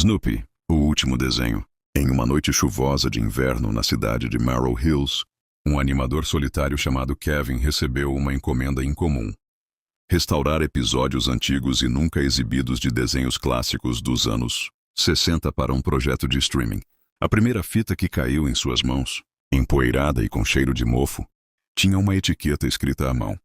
Snoopy, o último desenho. Em uma noite chuvosa de inverno na cidade de Merrill Hills, um animador solitário chamado Kevin recebeu uma encomenda incomum: restaurar episódios antigos e nunca exibidos de desenhos clássicos dos anos 60 para um projeto de streaming. A primeira fita que caiu em suas mãos, empoeirada e com cheiro de mofo, tinha uma etiqueta escrita à mão: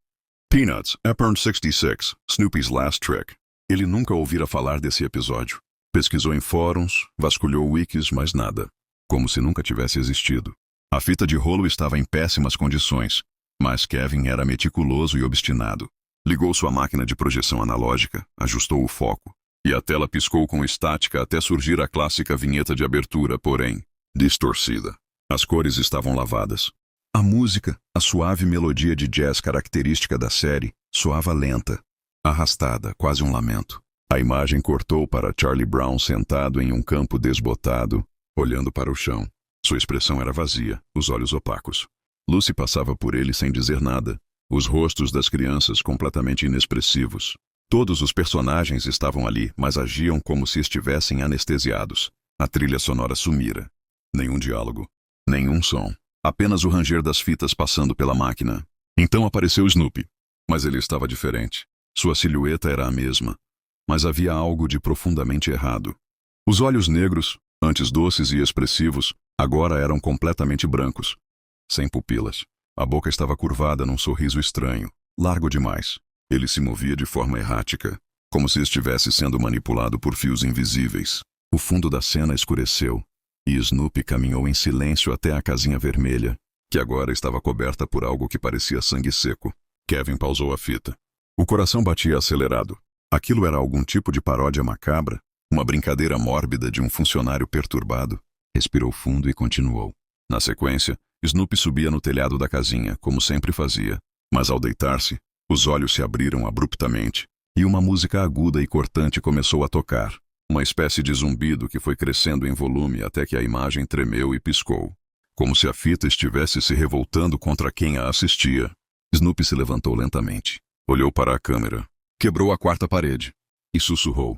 Peanuts, Episode 66, Snoopy's Last Trick. Ele nunca ouvira falar desse episódio. Pesquisou em fóruns, vasculhou wikis, mas nada. Como se nunca tivesse existido. A fita de rolo estava em péssimas condições, mas Kevin era meticuloso e obstinado. Ligou sua máquina de projeção analógica, ajustou o foco, e a tela piscou com estática até surgir a clássica vinheta de abertura, porém distorcida. As cores estavam lavadas. A música, a suave melodia de jazz característica da série, soava lenta, arrastada, quase um lamento. A imagem cortou para Charlie Brown sentado em um campo desbotado, olhando para o chão. Sua expressão era vazia, os olhos opacos. Lucy passava por ele sem dizer nada, os rostos das crianças completamente inexpressivos. Todos os personagens estavam ali, mas agiam como se estivessem anestesiados. A trilha sonora sumira. Nenhum diálogo, nenhum som. Apenas o ranger das fitas passando pela máquina. Então apareceu Snoopy. Mas ele estava diferente. Sua silhueta era a mesma. Mas havia algo de profundamente errado. Os olhos negros, antes doces e expressivos, agora eram completamente brancos, sem pupilas. A boca estava curvada num sorriso estranho, largo demais. Ele se movia de forma errática, como se estivesse sendo manipulado por fios invisíveis. O fundo da cena escureceu, e Snoopy caminhou em silêncio até a casinha vermelha, que agora estava coberta por algo que parecia sangue seco. Kevin pausou a fita. O coração batia acelerado. Aquilo era algum tipo de paródia macabra? Uma brincadeira mórbida de um funcionário perturbado? Respirou fundo e continuou. Na sequência, Snoopy subia no telhado da casinha, como sempre fazia. Mas ao deitar-se, os olhos se abriram abruptamente, e uma música aguda e cortante começou a tocar. Uma espécie de zumbido que foi crescendo em volume até que a imagem tremeu e piscou. Como se a fita estivesse se revoltando contra quem a assistia. Snoopy se levantou lentamente. Olhou para a câmera. Quebrou a quarta parede e sussurrou: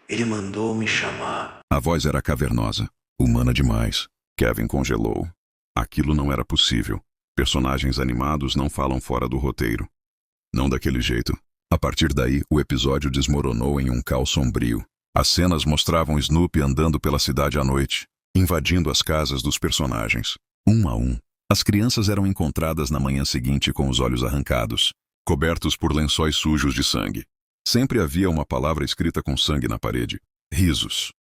Ele mandou me chamar. A voz era cavernosa, humana demais. Kevin congelou. Aquilo não era possível. Personagens animados não falam fora do roteiro. Não daquele jeito. A partir daí, o episódio desmoronou em um caos sombrio. As cenas mostravam Snoopy andando pela cidade à noite, invadindo as casas dos personagens, um a um. As crianças eram encontradas na manhã seguinte com os olhos arrancados, cobertos por lençóis sujos de sangue. Sempre havia uma palavra escrita com sangue na parede: risos.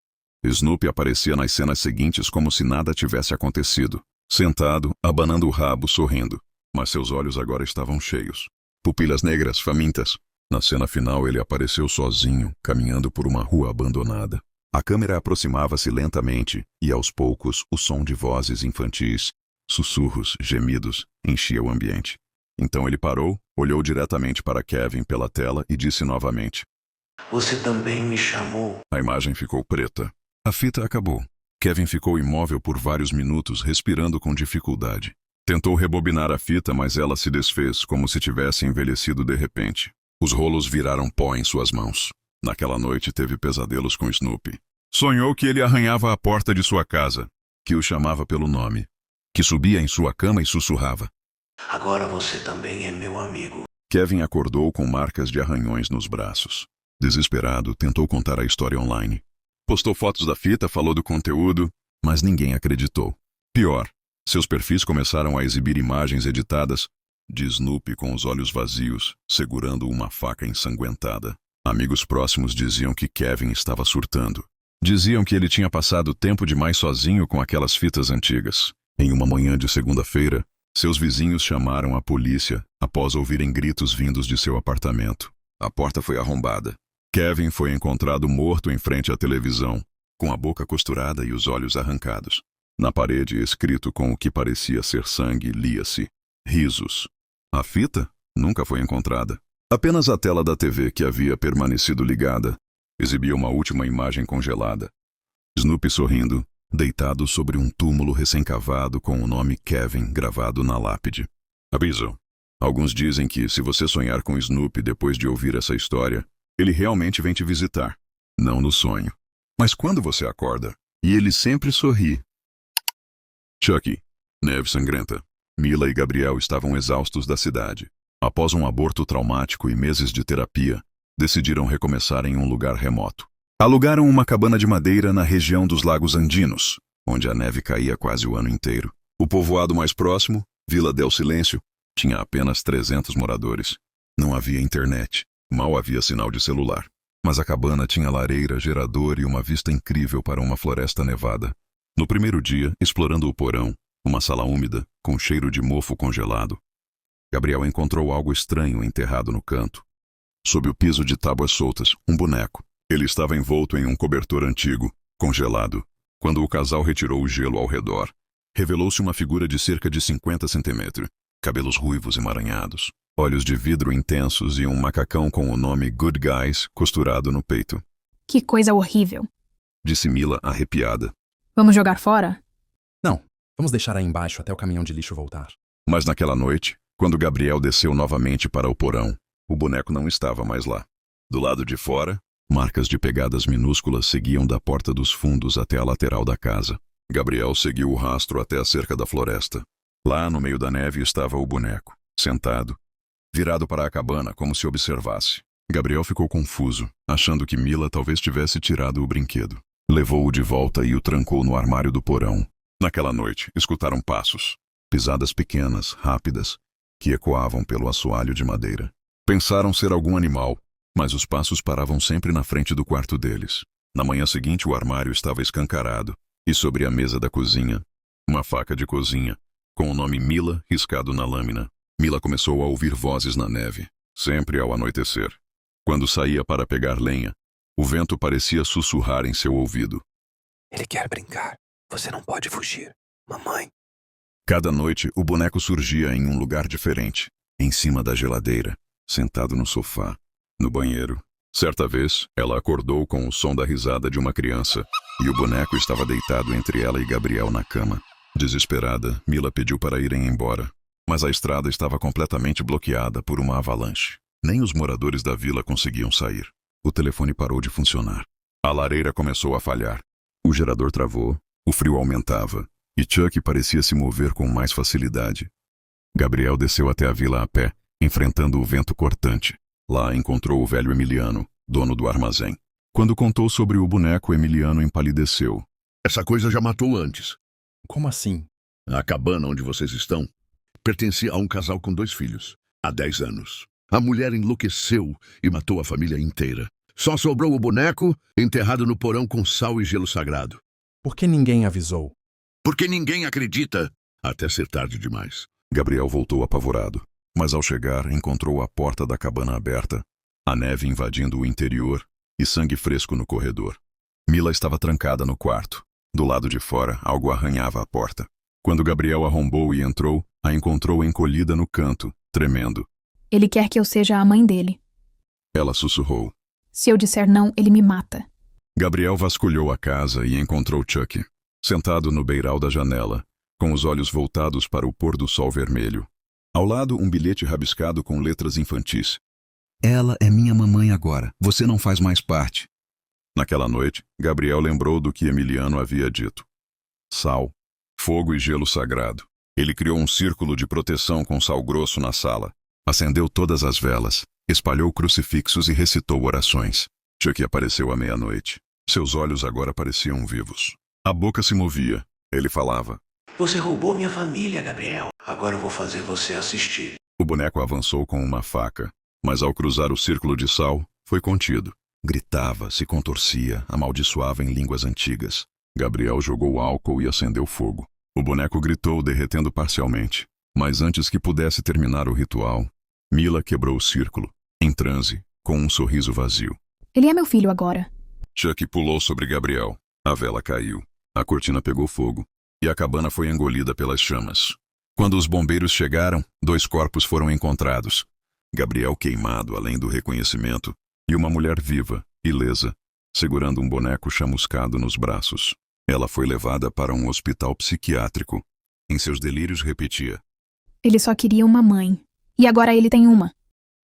Snoopy aparecia nas cenas seguintes como se nada tivesse acontecido, sentado, abanando o rabo, sorrindo. Mas seus olhos agora estavam cheios. Pupilas negras, famintas. Na cena final ele apareceu sozinho, caminhando por uma rua abandonada. A câmera aproximava-se lentamente, e aos poucos o som de vozes infantis, sussurros, gemidos, enchia o ambiente. Então ele parou, olhou diretamente para Kevin pela tela e disse novamente: Você também me chamou. A imagem ficou preta. A fita acabou. Kevin ficou imóvel por vários minutos, respirando com dificuldade. Tentou rebobinar a fita, mas ela se desfez, como se tivesse envelhecido de repente. Os rolos viraram pó em suas mãos. Naquela noite teve pesadelos com Snoopy. Sonhou que ele arranhava a porta de sua casa, que o chamava pelo nome, que subia em sua cama e sussurrava: Agora você também é meu amigo. Kevin acordou com marcas de arranhões nos braços. Desesperado, tentou contar a história online. Postou fotos da fita, falou do conteúdo, mas ninguém acreditou. Pior, seus perfis começaram a exibir imagens editadas de Snoopy com os olhos vazios, segurando uma faca ensanguentada. Amigos próximos diziam que Kevin estava surtando. Diziam que ele tinha passado tempo demais sozinho com aquelas fitas antigas. Em uma manhã de segunda-feira, seus vizinhos chamaram a polícia após ouvirem gritos vindos de seu apartamento. A porta foi arrombada. Kevin foi encontrado morto em frente à televisão, com a boca costurada e os olhos arrancados. Na parede, escrito com o que parecia ser sangue, lia-se: risos. A fita nunca foi encontrada. Apenas a tela da TV, que havia permanecido ligada, exibia uma última imagem congelada. Snoopy sorrindo, deitado sobre um túmulo recém-cavado com o nome Kevin gravado na lápide. Aviso: alguns dizem que, se você sonhar com Snoopy depois de ouvir essa história, ele realmente vem te visitar. Não no sonho. Mas quando você acorda, e ele sempre sorri. Chucky. Neve sangrenta. Mila e Gabriel estavam exaustos da cidade. Após um aborto traumático e meses de terapia, decidiram recomeçar em um lugar remoto. Alugaram uma cabana de madeira na região dos Lagos Andinos, onde a neve caía quase o ano inteiro. O povoado mais próximo, Vila del Silêncio, tinha apenas 300 moradores. Não havia internet, mal havia sinal de celular. Mas a cabana tinha lareira, gerador e uma vista incrível para uma floresta nevada. No primeiro dia, explorando o porão, uma sala úmida, com cheiro de mofo congelado, Gabriel encontrou algo estranho enterrado no canto. Sob o piso de tábuas soltas, um boneco. Ele estava envolto em um cobertor antigo, congelado. Quando o casal retirou o gelo ao redor, revelou-se uma figura de cerca de 50 centímetros, cabelos ruivos emaranhados, olhos de vidro intensos e um macacão com o nome Good Guys costurado no peito. Que coisa horrível. Disse Mila, arrepiada. Vamos jogar fora? Não, vamos deixar aí embaixo até o caminhão de lixo voltar. Mas naquela noite, quando Gabriel desceu novamente para o porão, o boneco não estava mais lá. Do lado de fora, marcas de pegadas minúsculas seguiam da porta dos fundos até a lateral da casa. Gabriel seguiu o rastro até a cerca da floresta. Lá, no meio da neve, estava o boneco, sentado, virado para a cabana como se observasse. Gabriel ficou confuso, achando que Mila talvez tivesse tirado o brinquedo. Levou-o de volta e o trancou no armário do porão. Naquela noite, escutaram passos, pisadas pequenas, rápidas, que ecoavam pelo assoalho de madeira. Pensaram ser algum animal, mas os passos paravam sempre na frente do quarto deles. Na manhã seguinte, o armário estava escancarado, e sobre a mesa da cozinha, uma faca de cozinha, com o nome Mila riscado na lâmina. Mila começou a ouvir vozes na neve, sempre ao anoitecer. Quando saía para pegar lenha, o vento parecia sussurrar em seu ouvido. Ele quer brincar. Você não pode fugir. Mamãe. Cada noite, o boneco surgia em um lugar diferente, em cima da geladeira, sentado no sofá, no banheiro. Certa vez, ela acordou com o som da risada de uma criança, e o boneco estava deitado entre ela e Gabriel na cama. Desesperada, Mila pediu para irem embora, mas a estrada estava completamente bloqueada por uma avalanche. Nem os moradores da vila conseguiam sair. O telefone parou de funcionar. A lareira começou a falhar. O gerador travou, o frio aumentava, e Chuck parecia se mover com mais facilidade. Gabriel desceu até a vila a pé, enfrentando o vento cortante. Lá encontrou o velho Emiliano, dono do armazém. Quando contou sobre o boneco, Emiliano empalideceu. Essa coisa já matou antes. Como assim? A cabana onde vocês estão pertencia a um casal com 2 filhos, há 10 anos. A mulher enlouqueceu e matou a família inteira. Só sobrou o boneco enterrado no porão com sal e gelo sagrado. Por que ninguém avisou? Porque ninguém acredita, até ser tarde demais. Gabriel voltou apavorado, mas ao chegar encontrou a porta da cabana aberta, a neve invadindo o interior e sangue fresco no corredor. Mila estava trancada no quarto. Do lado de fora, algo arranhava a porta. Quando Gabriel arrombou e entrou, a encontrou encolhida no canto, tremendo. Ele quer que eu seja a mãe dele. Ela sussurrou. Se eu disser não, ele me mata. Gabriel vasculhou a casa e encontrou Chuck, sentado no beiral da janela, com os olhos voltados para o pôr do sol vermelho. Ao lado, um bilhete rabiscado com letras infantis. Ela é minha mamãe agora. Você não faz mais parte. Naquela noite, Gabriel lembrou do que Emiliano havia dito. Sal, fogo e gelo sagrado. Ele criou um círculo de proteção com sal grosso na sala. Acendeu todas as velas, espalhou crucifixos e recitou orações. Chuck apareceu à meia-noite. Seus olhos agora pareciam vivos. A boca se movia. Ele falava. Você roubou minha família, Gabriel. Agora eu vou fazer você assistir. O boneco avançou com uma faca, mas ao cruzar o círculo de sal, foi contido. Gritava, se contorcia, amaldiçoava em línguas antigas. Gabriel jogou álcool e acendeu fogo. O boneco gritou, derretendo parcialmente. Mas antes que pudesse terminar o ritual, Mila quebrou o círculo, em transe, com um sorriso vazio. Ele é meu filho agora. Chuck pulou sobre Gabriel. A vela caiu. A cortina pegou fogo. E a cabana foi engolida pelas chamas. Quando os bombeiros chegaram, 2 corpos foram encontrados. Gabriel queimado além do reconhecimento, e uma mulher viva, ilesa, segurando um boneco chamuscado nos braços. Ela foi levada para um hospital psiquiátrico. Em seus delírios repetia. Ele só queria uma mãe. E agora ele tem uma.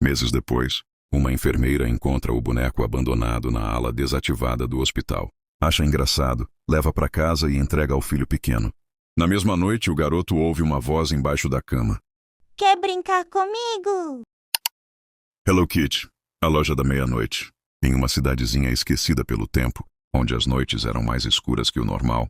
Meses depois, uma enfermeira encontra o boneco abandonado na ala desativada do hospital. acha engraçado, leva para casa e entrega ao filho pequeno. Na mesma noite, o garoto ouve uma voz embaixo da cama. Quer brincar comigo? Hello Kitty, a loja da meia-noite. Em uma cidadezinha esquecida pelo tempo, onde as noites eram mais escuras que o normal,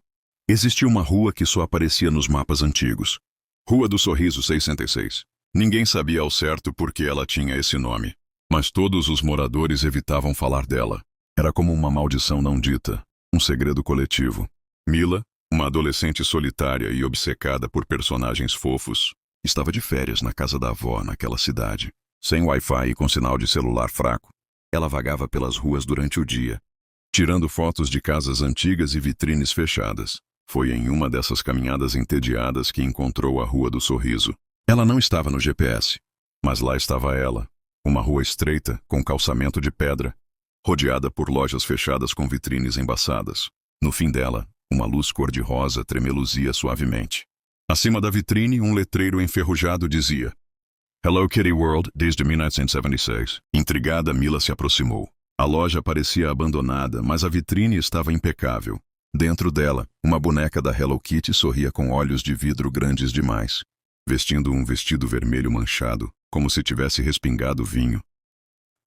existia uma rua que só aparecia nos mapas antigos. Rua do Sorriso 606. Ninguém sabia ao certo por que ela tinha esse nome, mas todos os moradores evitavam falar dela. Era como uma maldição não dita, um segredo coletivo. Mila, uma adolescente solitária e obcecada por personagens fofos, estava de férias na casa da avó naquela cidade. Sem Wi-Fi e com sinal de celular fraco, ela vagava pelas ruas durante o dia, tirando fotos de casas antigas e vitrines fechadas. Foi em uma dessas caminhadas entediadas que encontrou a Rua do Sorriso. Ela não estava no GPS, mas lá estava ela, uma rua estreita, com calçamento de pedra, rodeada por lojas fechadas com vitrines embaçadas. No fim dela, uma luz cor-de-rosa tremeluzia suavemente. Acima da vitrine, um letreiro enferrujado dizia: Hello Kitty World, desde 1976. Intrigada, Mila se aproximou. A loja parecia abandonada, mas a vitrine estava impecável. Dentro dela, uma boneca da Hello Kitty sorria com olhos de vidro grandes demais, vestindo um vestido vermelho manchado, como se tivesse respingado vinho.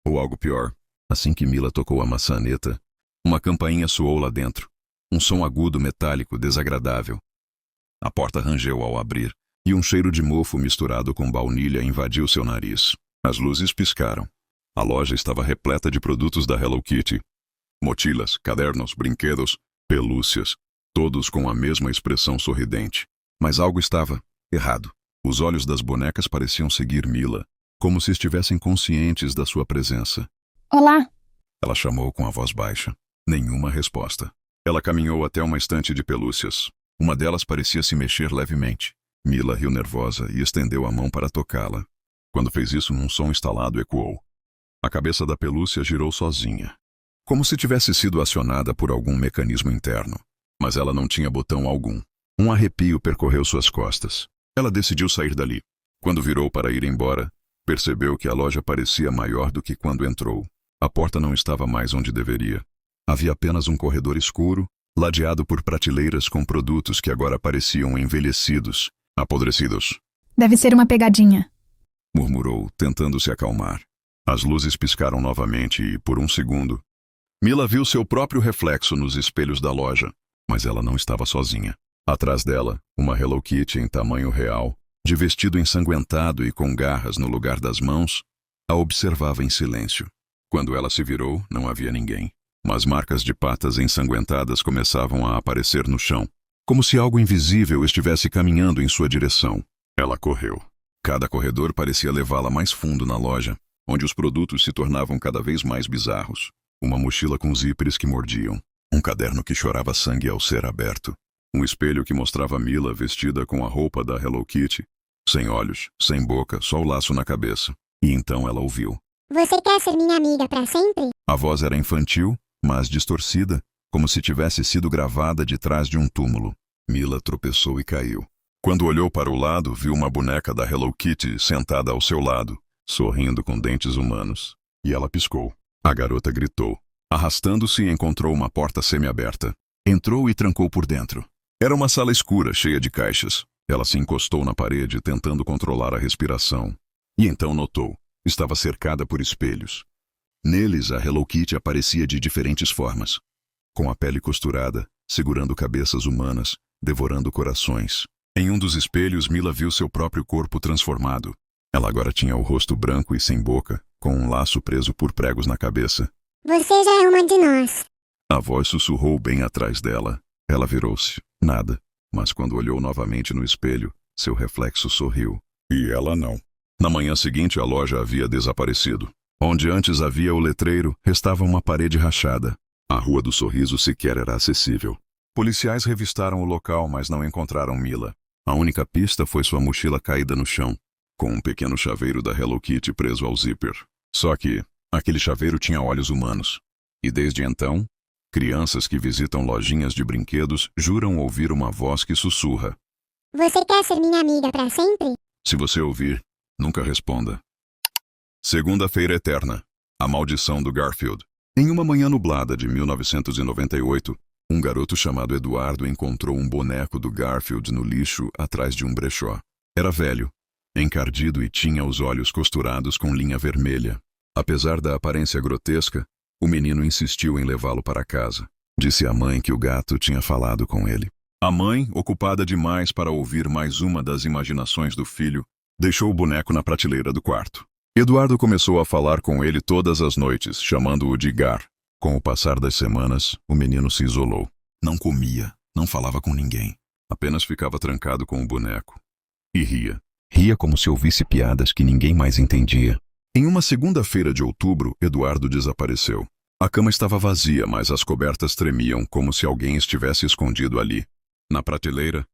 Ou algo pior. Assim que Mila tocou a maçaneta, uma campainha soou lá dentro. Um som agudo metálico desagradável. A porta rangeu ao abrir, e um cheiro de mofo misturado com baunilha invadiu seu nariz. As luzes piscaram. A loja estava repleta de produtos da Hello Kitty. Mochilas, cadernos, brinquedos, pelúcias, todos com a mesma expressão sorridente. Mas algo estava errado. Os olhos das bonecas pareciam seguir Mila, como se estivessem conscientes da sua presença. Olá! Ela chamou com a voz baixa. Nenhuma resposta. Ela caminhou até uma estante de pelúcias. Uma delas parecia se mexer levemente. Mila riu nervosa e estendeu a mão para tocá-la. Quando fez isso, um som estalado ecoou. A cabeça da pelúcia girou sozinha, como se tivesse sido acionada por algum mecanismo interno. Mas ela não tinha botão algum. Um arrepio percorreu suas costas. Ela decidiu sair dali. Quando virou para ir embora, percebeu que a loja parecia maior do que quando entrou. A porta não estava mais onde deveria. Havia apenas um corredor escuro, ladeado por prateleiras com produtos que agora pareciam envelhecidos, apodrecidos. Deve ser uma pegadinha, Murmurou, tentando se acalmar. As luzes piscaram novamente e, por um segundo, Mila viu seu próprio reflexo nos espelhos da loja. Mas ela não estava sozinha. Atrás dela, uma Hello Kitty em tamanho real, de vestido ensanguentado e com garras no lugar das mãos, a observava em silêncio. Quando ela se virou, não havia ninguém. Mas marcas de patas ensanguentadas começavam a aparecer no chão, como se algo invisível estivesse caminhando em sua direção. Ela correu. Cada corredor parecia levá-la mais fundo na loja, onde os produtos se tornavam cada vez mais bizarros. Uma mochila com zíperes que mordiam, um caderno que chorava sangue ao ser aberto, um espelho que mostrava Mila vestida com a roupa da Hello Kitty, sem olhos, sem boca, só o laço na cabeça. E então ela ouviu. Você quer ser minha amiga para sempre? A voz era infantil, mas distorcida, como se tivesse sido gravada de trás de um túmulo. Mila tropeçou e caiu. Quando olhou para o lado, viu uma boneca da Hello Kitty sentada ao seu lado, sorrindo com dentes humanos. E ela piscou. A garota gritou. Arrastando-se, encontrou uma porta semi-aberta. Entrou e trancou por dentro. Era uma sala escura, cheia de caixas. Ela se encostou na parede, tentando controlar a respiração. E então notou. Estava cercada por espelhos. Neles, a Hello Kitty aparecia de diferentes formas. Com a pele costurada, segurando cabeças humanas, devorando corações. Em um dos espelhos, Mila viu seu próprio corpo transformado. Ela agora tinha o rosto branco e sem boca, com um laço preso por pregos na cabeça. Você já é uma de nós. A voz sussurrou bem atrás dela. Ela virou-se. Nada. Mas quando olhou novamente no espelho, seu reflexo sorriu. E ela não. Na manhã seguinte, a loja havia desaparecido. Onde antes havia o letreiro, restava uma parede rachada. A Rua do Sorriso sequer era acessível. Policiais revistaram o local, mas não encontraram Mila. A única pista foi sua mochila caída no chão, com um pequeno chaveiro da Hello Kitty preso ao zíper. Só que aquele chaveiro tinha olhos humanos. E desde então, crianças que visitam lojinhas de brinquedos juram ouvir uma voz que sussurra. Você quer ser minha amiga para sempre? Se você ouvir, nunca responda. Segunda-feira eterna. A maldição do Garfield. Em uma manhã nublada de 1998, Um garoto chamado Eduardo encontrou um boneco do Garfield no lixo atrás de um brechó. Era velho, encardido e tinha os olhos costurados com linha vermelha. Apesar da aparência grotesca, o menino insistiu em levá-lo para casa. Disse à mãe que o gato tinha falado com ele. A mãe, ocupada demais para ouvir mais uma das imaginações do filho, deixou o boneco na prateleira do quarto. Eduardo começou a falar com ele todas as noites, chamando-o de Gar. Com o passar das semanas, o menino se isolou. Não comia, não falava com ninguém. Apenas ficava trancado com o boneco. E ria. Ria como se ouvisse piadas que ninguém mais entendia. Em uma segunda-feira de outubro, Eduardo desapareceu. A cama estava vazia, mas as cobertas tremiam como se alguém estivesse escondido ali. Na prateleira,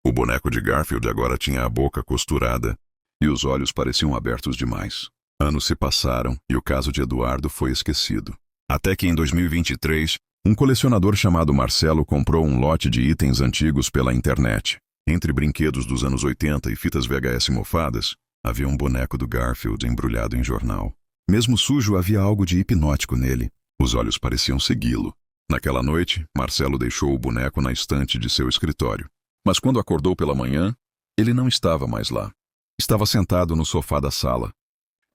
o boneco de Garfield agora tinha a boca costurada e os olhos pareciam abertos demais. Anos se passaram e o caso de Eduardo foi esquecido. Até que em 2023, um colecionador chamado Marcelo comprou um lote de itens antigos pela internet. Entre brinquedos dos anos 80 e fitas VHS mofadas, havia um boneco do Garfield embrulhado em jornal. Mesmo sujo, havia algo de hipnótico nele. Os olhos pareciam segui-lo. Naquela noite, Marcelo deixou o boneco na estante de seu escritório. Mas quando acordou pela manhã, ele não estava mais lá. Estava sentado no sofá da sala,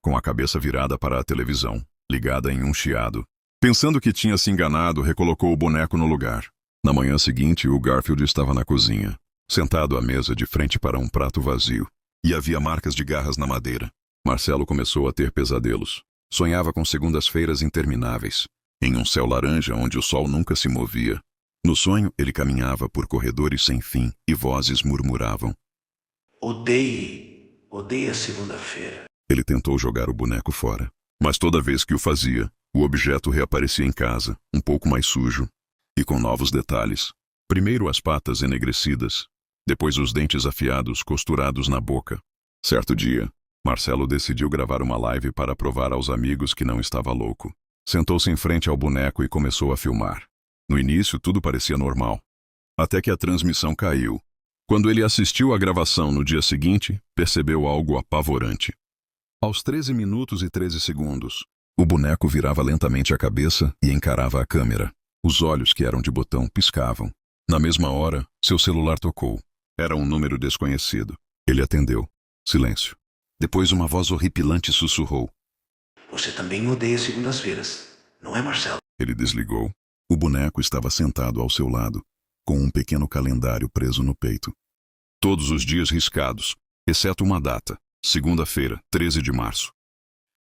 com a cabeça virada para a televisão, ligada em um chiado. Pensando que tinha se enganado, recolocou o boneco no lugar. Na manhã seguinte, o Garfield estava na cozinha, sentado à mesa de frente para um prato vazio. E havia marcas de garras na madeira. Marcelo começou a ter pesadelos. Sonhava com segundas-feiras intermináveis, em um céu laranja onde o sol nunca se movia. No sonho, ele caminhava por corredores sem fim e vozes murmuravam. Odeie a segunda-feira. Ele tentou jogar o boneco fora, mas toda vez que o fazia, o objeto reaparecia em casa, um pouco mais sujo e com novos detalhes. Primeiro as patas enegrecidas, depois os dentes afiados costurados na boca. Certo dia, Marcelo decidiu gravar uma live para provar aos amigos que não estava louco. Sentou-se em frente ao boneco e começou a filmar. No início, tudo parecia normal, até que a transmissão caiu. Quando ele assistiu à gravação no dia seguinte, percebeu algo apavorante. Aos 13 minutos e 13 segundos, o boneco virava lentamente a cabeça e encarava a câmera. Os olhos, que eram de botão, piscavam. Na mesma hora, seu celular tocou. Era um número desconhecido. Ele atendeu. Silêncio. Depois uma voz horripilante sussurrou. Você também odeia segundas-feiras, não é, Marcelo? Ele desligou. O boneco estava sentado ao seu lado, com um pequeno calendário preso no peito. Todos os dias riscados, exceto uma data, segunda-feira, 13 de março.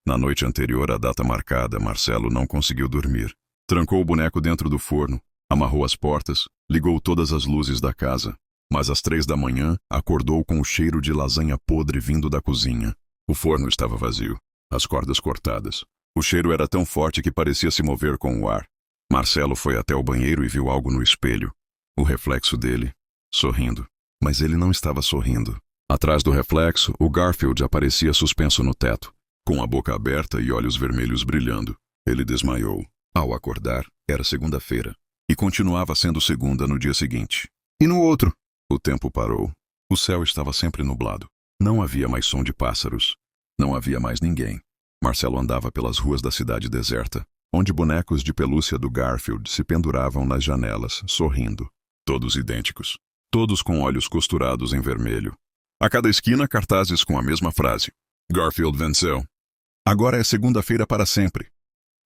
Na noite anterior à data marcada, Marcelo não conseguiu dormir. Trancou o boneco dentro do forno, amarrou as portas, ligou todas as luzes da casa. Mas às 3 da manhã, acordou com o cheiro de lasanha podre vindo da cozinha. O forno estava vazio, as cordas cortadas. O cheiro era tão forte que parecia se mover com o ar. Marcelo foi até o banheiro e viu algo no espelho. O reflexo dele, sorrindo. Mas ele não estava sorrindo. Atrás do reflexo, o Garfield aparecia suspenso no teto, com a boca aberta e olhos vermelhos brilhando. Ele desmaiou. Ao acordar, era segunda-feira. E continuava sendo segunda no dia seguinte. E no outro? O tempo parou. O céu estava sempre nublado. Não havia mais som de pássaros. Não havia mais ninguém. Marcelo andava pelas ruas da cidade deserta, onde bonecos de pelúcia do Garfield se penduravam nas janelas, sorrindo. Todos idênticos. Todos com olhos costurados em vermelho. A cada esquina, cartazes com a mesma frase. Garfield venceu. Agora é segunda-feira para sempre.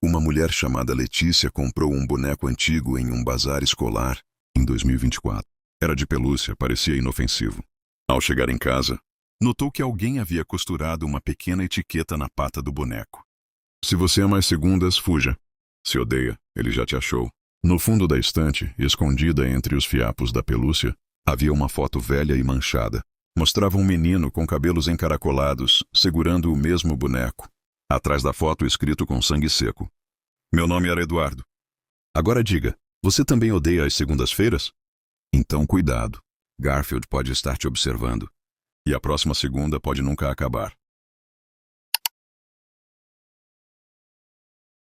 Uma mulher chamada Letícia comprou um boneco antigo em um bazar escolar em 2024. Era de pelúcia, parecia inofensivo. Ao chegar em casa, notou que alguém havia costurado uma pequena etiqueta na pata do boneco. Se você ama as segundas, fuja. Se odeia, ele já te achou. No fundo da estante, escondida entre os fiapos da pelúcia, havia uma foto velha e manchada. Mostrava um menino com cabelos encaracolados, segurando o mesmo boneco. Atrás da foto, escrito com sangue seco. Meu nome era Eduardo. Agora diga, você também odeia as segundas-feiras? Então cuidado. Garfield pode estar te observando. E a próxima segunda pode nunca acabar.